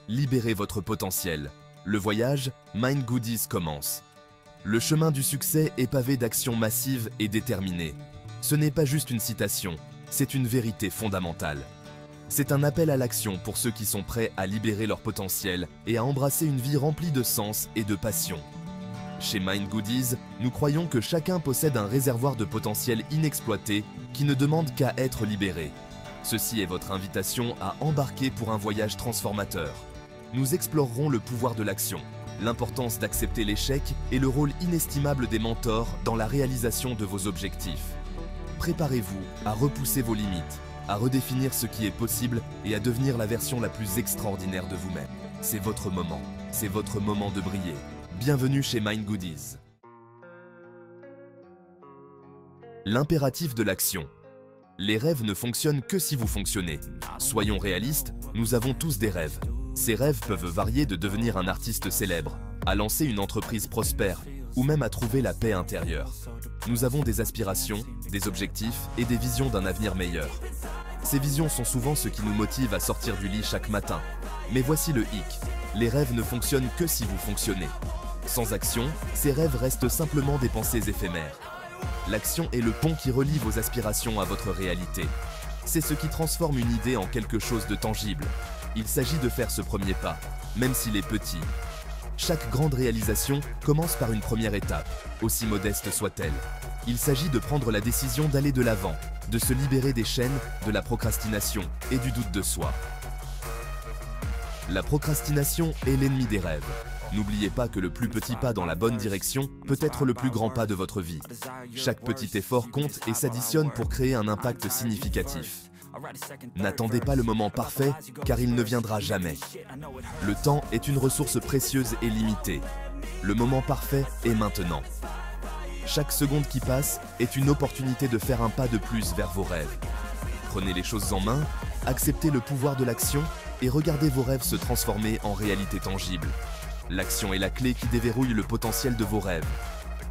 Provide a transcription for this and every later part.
Libérez votre potentiel. Le voyage Mind Goodies commence. Le chemin du succès est pavé d'actions massives et déterminées. Ce n'est pas juste une citation, c'est une vérité fondamentale. C'est un appel à l'action pour ceux qui sont prêts à libérer leur potentiel et à embrasser une vie remplie de sens et de passion. Chez Mind Goodies, nous croyons que chacun possède un réservoir de potentiel inexploité qui ne demande qu'à être libéré. Ceci est votre invitation à embarquer pour un voyage transformateur. Nous explorerons le pouvoir de l'action, l'importance d'accepter l'échec et le rôle inestimable des mentors dans la réalisation de vos objectifs. Préparez-vous à repousser vos limites, à redéfinir ce qui est possible et à devenir la version la plus extraordinaire de vous-même. C'est votre moment de briller. Bienvenue chez Mind Goodies. L'impératif de l'action. Les rêves ne fonctionnent que si vous fonctionnez. Soyons réalistes, nous avons tous des rêves. Ces rêves peuvent varier de devenir un artiste célèbre, à lancer une entreprise prospère, ou même à trouver la paix intérieure. Nous avons des aspirations, des objectifs et des visions d'un avenir meilleur. Ces visions sont souvent ce qui nous motive à sortir du lit chaque matin. Mais voici le hic, les rêves ne fonctionnent que si vous fonctionnez. Sans action, ces rêves restent simplement des pensées éphémères. L'action est le pont qui relie vos aspirations à votre réalité. C'est ce qui transforme une idée en quelque chose de tangible. Il s'agit de faire ce premier pas, même s'il est petit. Chaque grande réalisation commence par une première étape, aussi modeste soit-elle. Il s'agit de prendre la décision d'aller de l'avant, de se libérer des chaînes, de la procrastination et du doute de soi. La procrastination est l'ennemi des rêves. N'oubliez pas que le plus petit pas dans la bonne direction peut être le plus grand pas de votre vie. Chaque petit effort compte et s'additionne pour créer un impact significatif. N'attendez pas le moment parfait, car il ne viendra jamais. Le temps est une ressource précieuse et limitée. Le moment parfait est maintenant. Chaque seconde qui passe est une opportunité de faire un pas de plus vers vos rêves. Prenez les choses en main, acceptez le pouvoir de l'action et regardez vos rêves se transformer en réalité tangible. L'action est la clé qui déverrouille le potentiel de vos rêves.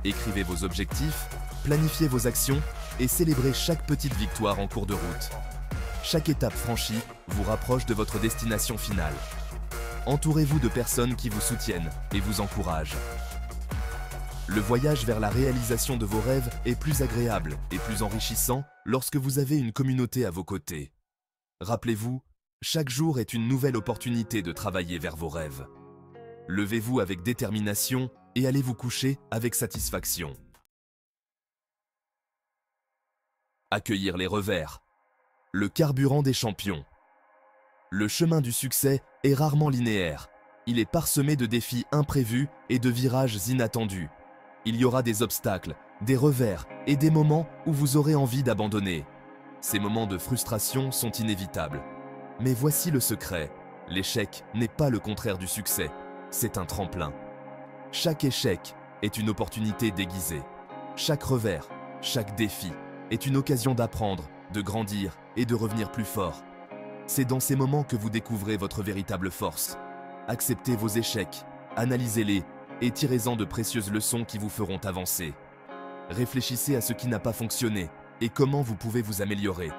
Écrivez vos objectifs, planifiez vos actions et célébrez chaque petite victoire en cours de route. Chaque étape franchie vous rapproche de votre destination finale. Entourez-vous de personnes qui vous soutiennent et vous encouragent. Le voyage vers la réalisation de vos rêves est plus agréable et plus enrichissant lorsque vous avez une communauté à vos côtés. Rappelez-vous, chaque jour est une nouvelle opportunité de travailler vers vos rêves. Levez-vous avec détermination et allez vous coucher avec satisfaction. Accueillir les revers. Le carburant des champions. Le chemin du succès est rarement linéaire. Il est parsemé de défis imprévus et de virages inattendus. Il y aura des obstacles, des revers et des moments où vous aurez envie d'abandonner. Ces moments de frustration sont inévitables. Mais voici le secret. L'échec n'est pas le contraire du succès. C'est un tremplin. Chaque échec est une opportunité déguisée. Chaque revers, chaque défi est une occasion d'apprendre, de grandir et de revenir plus fort. C'est dans ces moments que vous découvrez votre véritable force. Acceptez vos échecs, analysez-les et tirez-en de précieuses leçons qui vous feront avancer. Réfléchissez à ce qui n'a pas fonctionné et comment vous pouvez vous améliorer.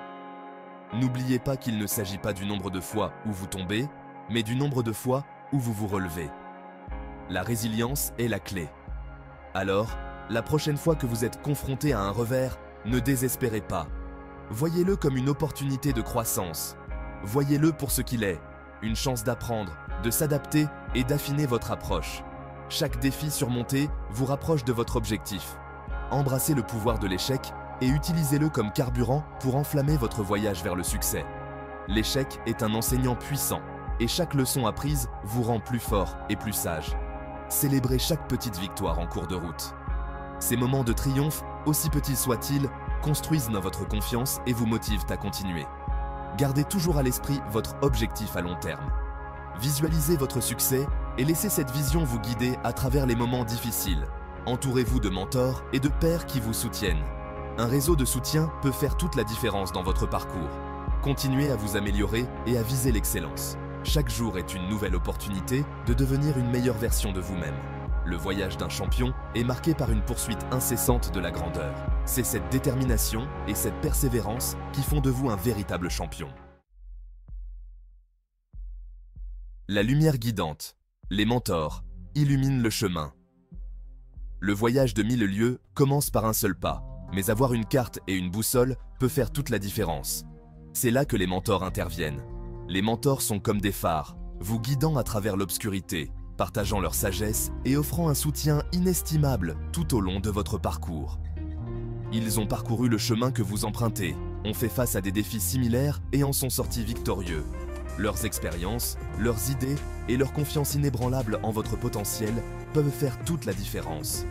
N'oubliez pas qu'il ne s'agit pas du nombre de fois où vous tombez, mais du nombre de fois où vous vous relevez. La résilience est la clé. Alors, la prochaine fois que vous êtes confronté à un revers, ne désespérez pas. Voyez-le comme une opportunité de croissance. Voyez-le pour ce qu'il est, une chance d'apprendre, de s'adapter et d'affiner votre approche. Chaque défi surmonté vous rapproche de votre objectif. Embrassez le pouvoir de l'échec et utilisez-le comme carburant pour enflammer votre voyage vers le succès. L'échec est un enseignant puissant et chaque leçon apprise vous rend plus fort et plus sage. Célébrez chaque petite victoire en cours de route. Ces moments de triomphe, aussi petits soient-ils, construisent dans votre confiance et vous motivent à continuer. Gardez toujours à l'esprit votre objectif à long terme. Visualisez votre succès et laissez cette vision vous guider à travers les moments difficiles. Entourez-vous de mentors et de pairs qui vous soutiennent. Un réseau de soutien peut faire toute la différence dans votre parcours. Continuez à vous améliorer et à viser l'excellence. Chaque jour est une nouvelle opportunité de devenir une meilleure version de vous-même. Le voyage d'un champion est marqué par une poursuite incessante de la grandeur. C'est cette détermination et cette persévérance qui font de vous un véritable champion. La lumière guidante, les mentors, illuminent le chemin. Le voyage de 1000 lieues commence par un seul pas, mais avoir une carte et une boussole peut faire toute la différence. C'est là que les mentors interviennent. Les mentors sont comme des phares, vous guidant à travers l'obscurité, partageant leur sagesse et offrant un soutien inestimable tout au long de votre parcours. Ils ont parcouru le chemin que vous empruntez, ont fait face à des défis similaires et en sont sortis victorieux. Leurs expériences, leurs idées et leur confiance inébranlable en votre potentiel peuvent faire toute la différence.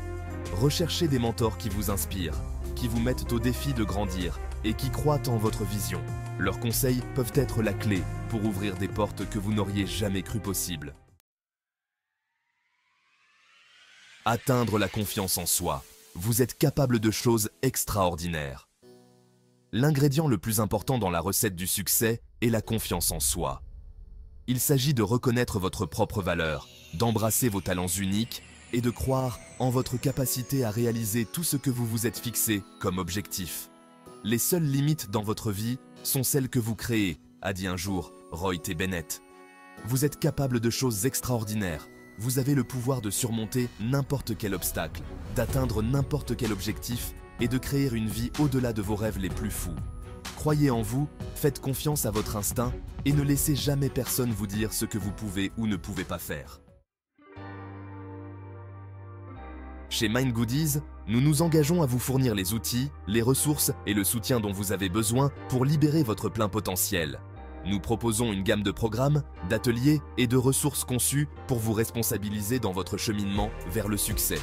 Recherchez des mentors qui vous inspirent, qui vous mettent au défi de grandir et qui croient en votre vision. Leurs conseils peuvent être la clé pour ouvrir des portes que vous n'auriez jamais cru possibles. Atteindre la confiance en soi. Vous êtes capable de choses extraordinaires. L'ingrédient le plus important dans la recette du succès est la confiance en soi. Il s'agit de reconnaître votre propre valeur, d'embrasser vos talents uniques et de croire en votre capacité à réaliser tout ce que vous vous êtes fixé comme objectif. Les seules limites dans votre vie sont celles que vous créez, a dit un jour Roy T. Bennett. Vous êtes capable de choses extraordinaires. Vous avez le pouvoir de surmonter n'importe quel obstacle, d'atteindre n'importe quel objectif et de créer une vie au-delà de vos rêves les plus fous. Croyez en vous, faites confiance à votre instinct et ne laissez jamais personne vous dire ce que vous pouvez ou ne pouvez pas faire. Chez Mind Goodies, nous nous engageons à vous fournir les outils, les ressources et le soutien dont vous avez besoin pour libérer votre plein potentiel. Nous proposons une gamme de programmes, d'ateliers et de ressources conçues pour vous responsabiliser dans votre cheminement vers le succès.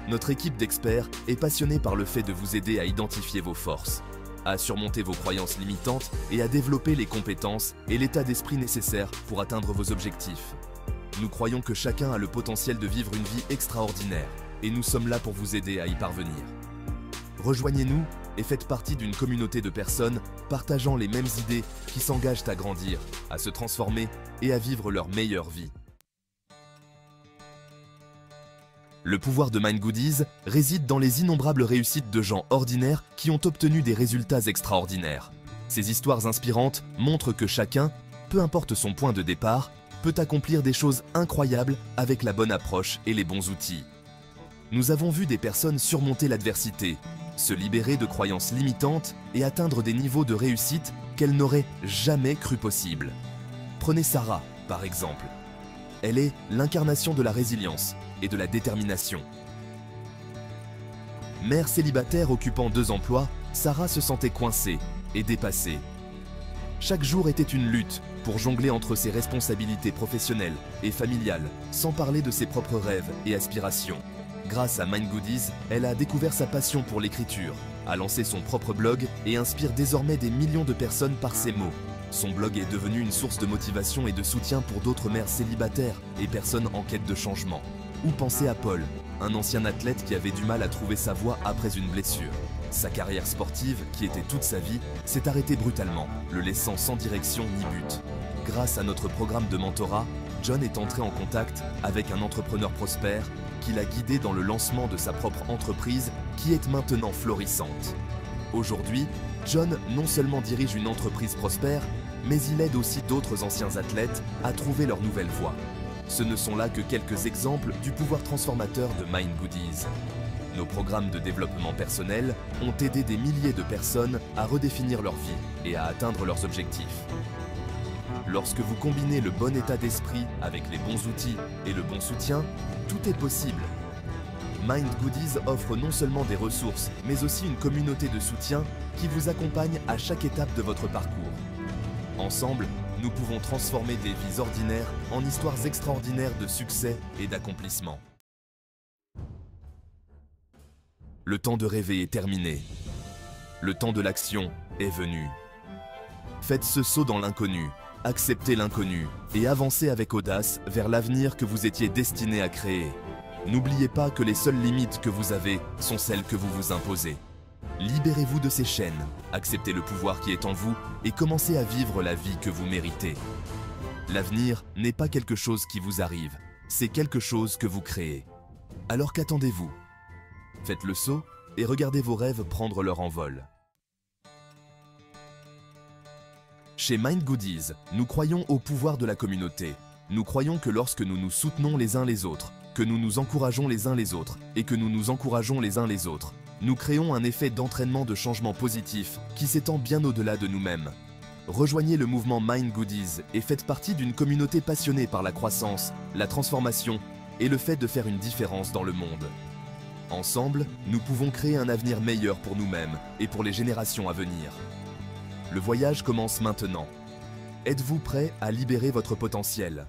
Notre équipe d'experts est passionnée par le fait de vous aider à identifier vos forces, à surmonter vos croyances limitantes et à développer les compétences et l'état d'esprit nécessaires pour atteindre vos objectifs. Nous croyons que chacun a le potentiel de vivre une vie extraordinaire et nous sommes là pour vous aider à y parvenir. Rejoignez-nous et faites partie d'une communauté de personnes partageant les mêmes idées qui s'engagent à grandir, à se transformer et à vivre leur meilleure vie. Le pouvoir de Mind Goodies réside dans les innombrables réussites de gens ordinaires qui ont obtenu des résultats extraordinaires. Ces histoires inspirantes montrent que chacun, peu importe son point de départ, peut accomplir des choses incroyables avec la bonne approche et les bons outils. Nous avons vu des personnes surmonter l'adversité, se libérer de croyances limitantes et atteindre des niveaux de réussite qu'elles n'auraient jamais cru possible. Prenez Sarah, par exemple. Elle est l'incarnation de la résilience et de la détermination. Mère célibataire occupant 2 emplois, Sarah se sentait coincée et dépassée. Chaque jour était une lutte pour jongler entre ses responsabilités professionnelles et familiales, sans parler de ses propres rêves et aspirations. Grâce à Mind Goodies, elle a découvert sa passion pour l'écriture, a lancé son propre blog et inspire désormais des millions de personnes par ses mots. Son blog est devenu une source de motivation et de soutien pour d'autres mères célibataires et personnes en quête de changement. Ou pensez à Paul, un ancien athlète qui avait du mal à trouver sa voie après une blessure. Sa carrière sportive, qui était toute sa vie, s'est arrêtée brutalement, le laissant sans direction ni but. Grâce à notre programme de mentorat, John est entré en contact avec un entrepreneur prospère qui l'a guidé dans le lancement de sa propre entreprise qui est maintenant florissante. Aujourd'hui, John non seulement dirige une entreprise prospère, mais il aide aussi d'autres anciens athlètes à trouver leur nouvelle voie. Ce ne sont là que quelques exemples du pouvoir transformateur de Mind Goodies. Nos programmes de développement personnel ont aidé des milliers de personnes à redéfinir leur vie et à atteindre leurs objectifs. Lorsque vous combinez le bon état d'esprit avec les bons outils et le bon soutien, tout est possible. Mind Goodies offre non seulement des ressources, mais aussi une communauté de soutien qui vous accompagne à chaque étape de votre parcours. Ensemble, nous pouvons transformer des vies ordinaires en histoires extraordinaires de succès et d'accomplissement. Le temps de rêver est terminé. Le temps de l'action est venu. Faites ce saut dans l'inconnu, acceptez l'inconnu et avancez avec audace vers l'avenir que vous étiez destiné à créer. N'oubliez pas que les seules limites que vous avez sont celles que vous vous imposez. Libérez-vous de ces chaînes, acceptez le pouvoir qui est en vous et commencez à vivre la vie que vous méritez. L'avenir n'est pas quelque chose qui vous arrive, c'est quelque chose que vous créez. Alors qu'attendez-vous? Faites le saut et regardez vos rêves prendre leur envol. Chez Mind Goodies, nous croyons au pouvoir de la communauté. Nous croyons que lorsque nous nous soutenons les uns les autres, que nous nous encourageons les uns les autres et que nous nous encourageons les uns les autres, nous créons un effet d'entraînement de changement positif qui s'étend bien au-delà de nous-mêmes. Rejoignez le mouvement Mind Goodies et faites partie d'une communauté passionnée par la croissance, la transformation et le fait de faire une différence dans le monde. Ensemble, nous pouvons créer un avenir meilleur pour nous-mêmes et pour les générations à venir. Le voyage commence maintenant. Êtes-vous prêt à libérer votre potentiel ?